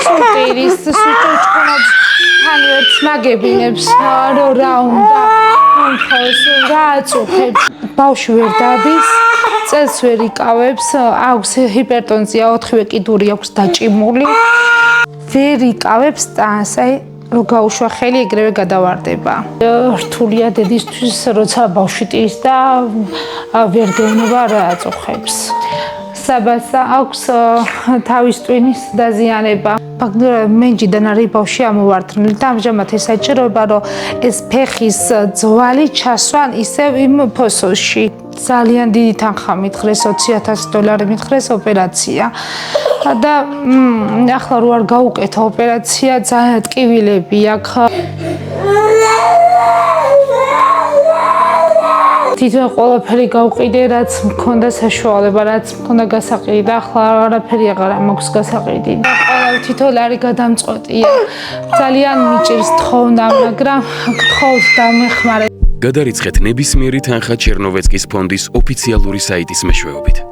სუტირის სუჭუჭკუნობს თანვერც ნაგებინებს რა უნდა რა აწუხებს ბავშვი ვერ დადის წელს ვერ იკავებს აქვს ჰიპერტონზია 4-ვე კიდური აქვს დაჭიმული ვერ იკავებს ტანს აი რო გაუშვა ხელი ეგრევე გადავარდება რთულია დედისთვის როცა ბავშვი ტირის და ვერ გეუბნება რა აწუხებს საბას აქვს თავის ტვინის დაზიანება მენჯიდან არის ბავშვი ამოვარდნილი და ამჟამად ეს საჭიროება რომ ეს ფეხის ძვალი ჩასვან ისევ იმ ფოსოში ძალიან დიდი თანხა მითხრეს $20,000 მითხრეს ოპერაცია და ახლა რო არ გაუკეთა ოპერაცია ძალიან ტკივილები აქვს თვითონ ყველაფერი გავყიდე რაც მქონდა საშუალება რაც მქონდა გასაყიდი და ახლა არაფერი აღარ მაქვს გასაყიდი და ყველა თვითონ არის გადამწყვეტია ძალიან მიჭირს თხოვნა მაგრამ გთხოვთ დამეხმარე გადარიცხეთ ნებისმიერი თანხა ჩერნოვეცკის ფონდის ოფიციალური საიტის მეშვეობით